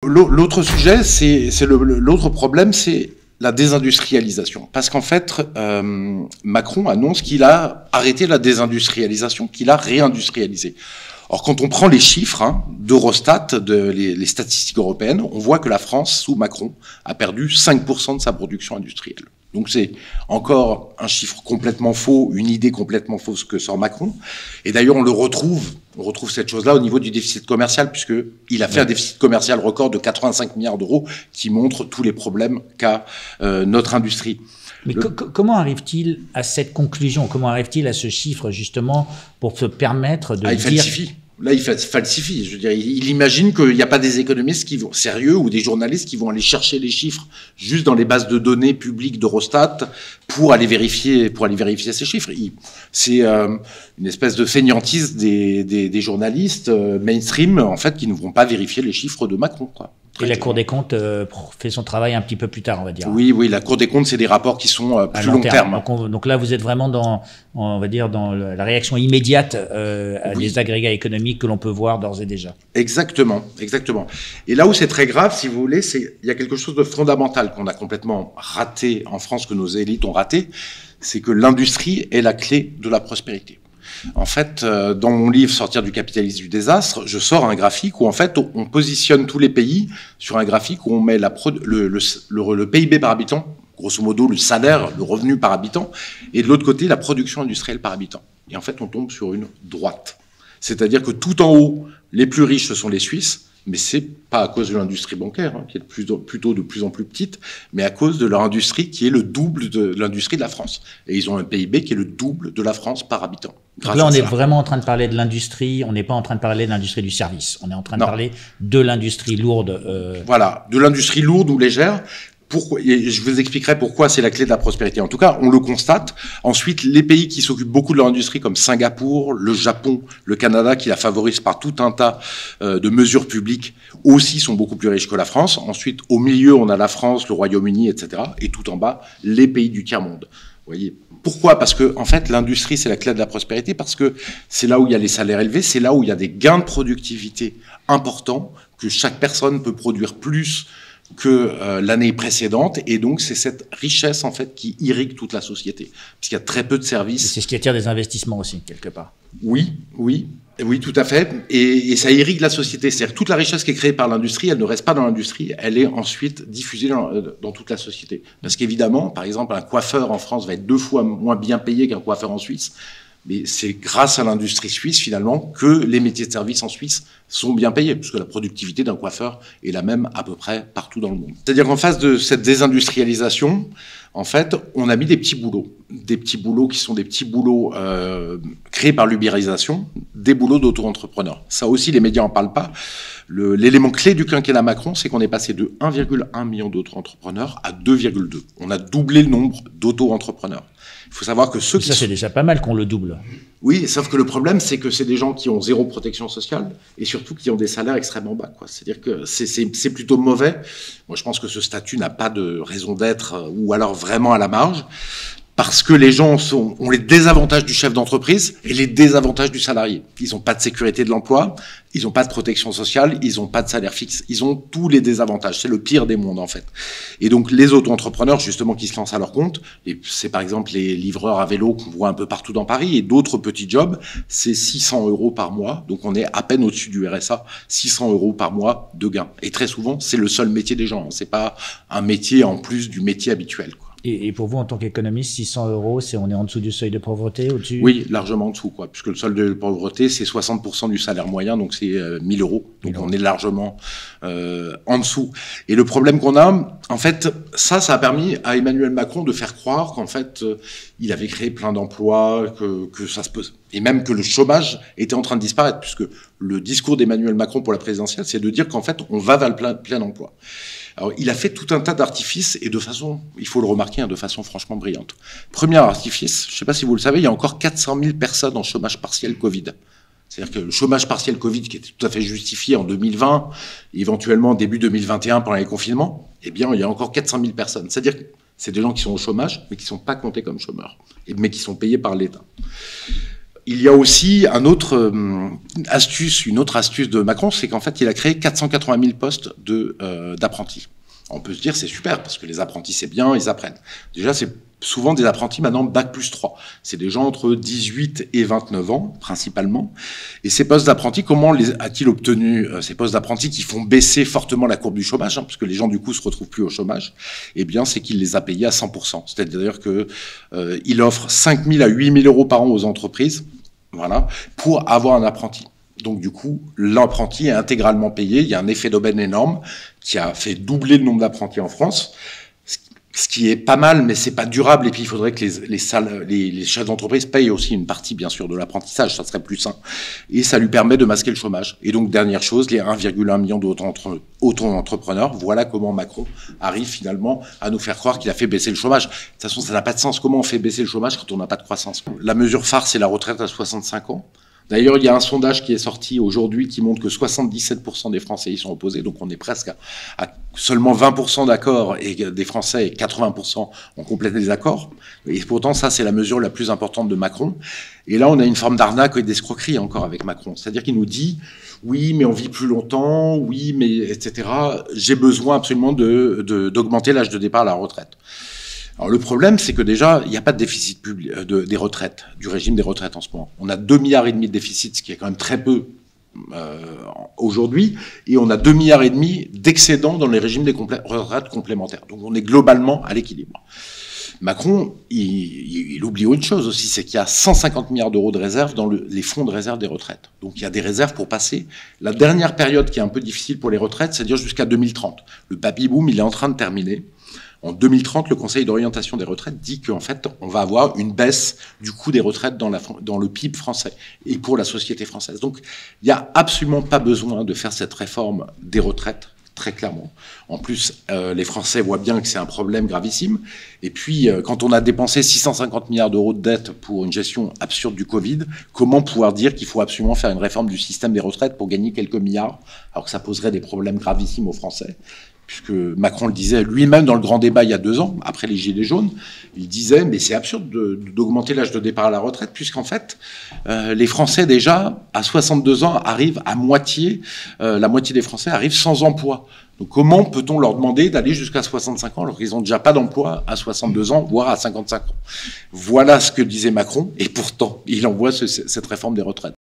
L'autre sujet, l'autre problème, c'est la désindustrialisation. Parce qu'en fait, Macron annonce qu'il a arrêté la désindustrialisation, qu'il a réindustrialisé. Or, quand on prend les chiffres d'Eurostat, les statistiques européennes, on voit que la France, sous Macron, a perdu 5% de sa production industrielle. Donc c'est encore un chiffre complètement faux, une idée complètement fausse que sort Macron. Et d'ailleurs, on retrouve cette chose-là au niveau du déficit commercial, puisqu'il a fait un déficit commercial record de 85 milliards d'euros, qui montre tous les problèmes qu'a notre industrie. Mais comment arrive-t-il à cette conclusion? Comment arrive-t-il à ce chiffre, justement, pour se permettre de il falsifie. Là, il falsifie. Je veux dire, il imagine qu'il n'y a pas des économistes sérieux ou des journalistes qui vont aller chercher les chiffres juste dans les bases de données publiques d'Eurostat pour aller vérifier ces chiffres. C'est une espèce de fainéantise des journalistes mainstream, en fait, qui ne vont pas vérifier les chiffres de Macron, quoi. Et la Cour des comptes fait son travail un petit peu plus tard, on va dire. Oui, la Cour des comptes, c'est des rapports qui sont plus long terme. Donc là, vous êtes vraiment dans la réaction immédiate à des agrégats économiques que l'on peut voir d'ores et déjà. Exactement. Et là où c'est très grave, si vous voulez, il y a quelque chose de fondamental qu'on a complètement raté en France, que nos élites ont raté, c'est que l'industrie est la clé de la prospérité. En fait, dans mon livre « Sortir du capitalisme du désastre », je sors un graphique où en fait on positionne tous les pays sur un graphique où on met le PIB par habitant, grosso modo le salaire, le revenu par habitant, et de l'autre côté la production industrielle par habitant. Et en fait, on tombe sur une droite. C'est-à-dire que tout en haut, les plus riches, ce sont les Suisses, mais c'est pas à cause de l'industrie bancaire, qui est plutôt de plus en plus petite, mais à cause de leur industrie qui est le double de l'industrie de la France. Et ils ont un PIB qui est le double de la France par habitant. Donc là, on est vraiment en train de parler de l'industrie, on n'est pas en train de parler de l'industrie du service, on est en train de parler de l'industrie lourde. Voilà, de l'industrie lourde ou légère. Et je vous expliquerai pourquoi c'est la clé de la prospérité. En tout cas, on le constate. Ensuite, les pays qui s'occupent beaucoup de leur industrie, comme Singapour, le Japon, le Canada, qui la favorisent par tout un tas de mesures publiques, aussi sont beaucoup plus riches que la France. Ensuite, au milieu, on a la France, le Royaume-Uni, etc. Et tout en bas, les pays du tiers-monde. Vous voyez. Pourquoi? Parce que, en fait, l'industrie, c'est la clé de la prospérité, parce que c'est là où il y a les salaires élevés, c'est là où il y a des gains de productivité importants, que chaque personne peut produire plus que l'année précédente, et donc c'est cette richesse en fait qui irrigue toute la société, puisqu'il y a très peu de services. C'est ce qui attire des investissements aussi, quelque part. Oui, tout à fait, et ça irrigue la société. C'est-à-dire que toute la richesse qui est créée par l'industrie, elle ne reste pas dans l'industrie, elle est ensuite diffusée dans toute la société. Parce qu'évidemment, par exemple, un coiffeur en France va être 2 fois moins bien payé qu'un coiffeur en Suisse. Mais c'est grâce à l'industrie suisse, finalement, que les métiers de service en Suisse sont bien payés, puisque la productivité d'un coiffeur est la même à peu près partout dans le monde. C'est-à-dire qu'en face de cette désindustrialisation, en fait, on a mis des petits boulots qui sont des petits boulots créés par l'ubérisation, des boulots d'auto-entrepreneurs. Ça aussi, les médias en parlent pas. L'élément clé du quinquennat Macron, c'est qu'on est passé de 1,1 million d'auto-entrepreneurs à 2,2. On a doublé le nombre d'auto-entrepreneurs. Il faut savoir que Ça, c'est déjà pas mal qu'on le double. Oui, sauf que le problème, c'est que c'est des gens qui ont zéro protection sociale et surtout qui ont des salaires extrêmement bas, quoi. C'est-à-dire que c'est plutôt mauvais. Moi, je pense que ce statut n'a pas de raison d'être, ou alors vraiment à la marge, parce que les gens ont les désavantages du chef d'entreprise et les désavantages du salarié. Ils n'ont pas de sécurité de l'emploi, ils n'ont pas de protection sociale, ils n'ont pas de salaire fixe. Ils ont tous les désavantages. C'est le pire des mondes, en fait. Et donc, les auto-entrepreneurs, justement, qui se lancent à leur compte, et c'est par exemple les livreurs à vélo qu'on voit un peu partout dans Paris, et d'autres petits jobs, c'est 600 € par mois. Donc, on est à peine au-dessus du RSA, 600 € par mois de gains. Et très souvent, c'est le seul métier des gens. C'est pas un métier en plus du métier habituel, quoi. Et pour vous, en tant qu'économiste, 600 €, on est en dessous du seuil de pauvreté, au-dessus? Oui, largement en dessous, quoi, puisque le seuil de pauvreté, c'est 60% du salaire moyen, donc c'est 1 000 €. Donc on est largement en dessous. Et le problème qu'on a, en fait, ça a permis à Emmanuel Macron de faire croire qu'en fait, il avait créé plein d'emplois, que ça se pose, et même que le chômage était en train de disparaître, puisque le discours d'Emmanuel Macron pour la présidentielle, c'est de dire qu'en fait, on va vers le plein emploi. Alors, il a fait tout un tas d'artifices et de façon, il faut le remarquer, de façon franchement brillante. Premier artifice, je ne sais pas si vous le savez, il y a encore 400 000 personnes en chômage partiel Covid. C'est-à-dire que le chômage partiel Covid, qui était tout à fait justifié en 2020, éventuellement début 2021 pendant les confinements, eh bien, il y a encore 400 000 personnes. C'est-à-dire que c'est des gens qui sont au chômage, mais qui ne sont pas comptés comme chômeurs, mais qui sont payés par l'État. il y a aussi une autre astuce de Macron, c'est qu'en fait, il a créé 480 000 postes d'apprentis. On peut se dire, c'est super, parce que les apprentis, c'est bien, ils apprennent. Déjà, c'est souvent des apprentis maintenant Bac+3. C'est des gens entre 18 et 29 ans, principalement. Et ces postes d'apprentis, comment a-t-il obtenu ces postes d'apprentis qui font baisser fortement la courbe du chômage, parce que les gens, du coup, se retrouvent plus au chômage? Eh bien, c'est qu'il les a payés à 100%. C'est-à-dire que il offre 5 000 à 8 000 euros par an aux entreprises, voilà, pour avoir un apprenti. Donc, du coup, l'apprenti est intégralement payé. Il y a un effet d'aubaine énorme qui a fait doubler le nombre d'apprentis en France, ce qui est pas mal, mais c'est pas durable. Et puis, il faudrait que les chefs d'entreprise payent aussi une partie, bien sûr, de l'apprentissage. Ça serait plus sain. Et ça lui permet de masquer le chômage. Et donc, dernière chose, les 1,1 million d'auto-entrepreneurs. Voilà comment Macron arrive finalement à nous faire croire qu'il a fait baisser le chômage. De toute façon, ça n'a pas de sens. Comment on fait baisser le chômage quand on n'a pas de croissance? La mesure phare, c'est la retraite à 65 ans. D'ailleurs, il y a un sondage qui est sorti aujourd'hui qui montre que 77% des Français y sont opposés, donc on est presque à seulement 20% d'accord et des Français et 80% ont complété les accords. Et pourtant, ça, c'est la mesure la plus importante de Macron. Et là, on a une forme d'arnaque et d'escroquerie encore avec Macron. C'est-à-dire qu'il nous dit, oui, mais on vit plus longtemps, oui, mais etc. J'ai besoin absolument d'augmenter l'âge de départ à la retraite. Alors le problème, c'est que déjà, il n'y a pas de déficit public des retraites, du régime des retraites en ce moment. On a 2,5 milliards de déficit, ce qui est quand même très peu aujourd'hui, et on a 2,5 milliards d'excédents dans les régimes des retraites complémentaires. Donc on est globalement à l'équilibre. Macron, il oublie une chose aussi, c'est qu'il y a 150 milliards d'euros de réserves dans les fonds de réserve des retraites. Donc il y a des réserves pour passer. La dernière période qui est un peu difficile pour les retraites, c'est-à-dire jusqu'à 2030. Le baby-boom, il est en train de terminer. En 2030, le Conseil d'orientation des retraites dit qu'en fait, on va avoir une baisse du coût des retraites dans le PIB français et pour la société française. Donc, il n'y a absolument pas besoin de faire cette réforme des retraites, très clairement. En plus, les Français voient bien que c'est un problème gravissime. Et puis, quand on a dépensé 650 milliards d'euros de dette pour une gestion absurde du Covid, comment pouvoir dire qu'il faut absolument faire une réforme du système des retraites pour gagner quelques milliards, alors que ça poserait des problèmes gravissimes aux Français? Puisque Macron le disait lui-même dans le grand débat il y a 2 ans, après les Gilets jaunes, il disait, mais c'est absurde d'augmenter l'âge de départ à la retraite, puisqu'en fait, les Français déjà, à 62 ans, arrivent à moitié, la moitié des Français arrivent sans emploi. Donc comment peut-on leur demander d'aller jusqu'à 65 ans alors qu'ils n'ont déjà pas d'emploi à 62 ans, voire à 55 ans? Voilà ce que disait Macron, et pourtant, il envoie cette réforme des retraites.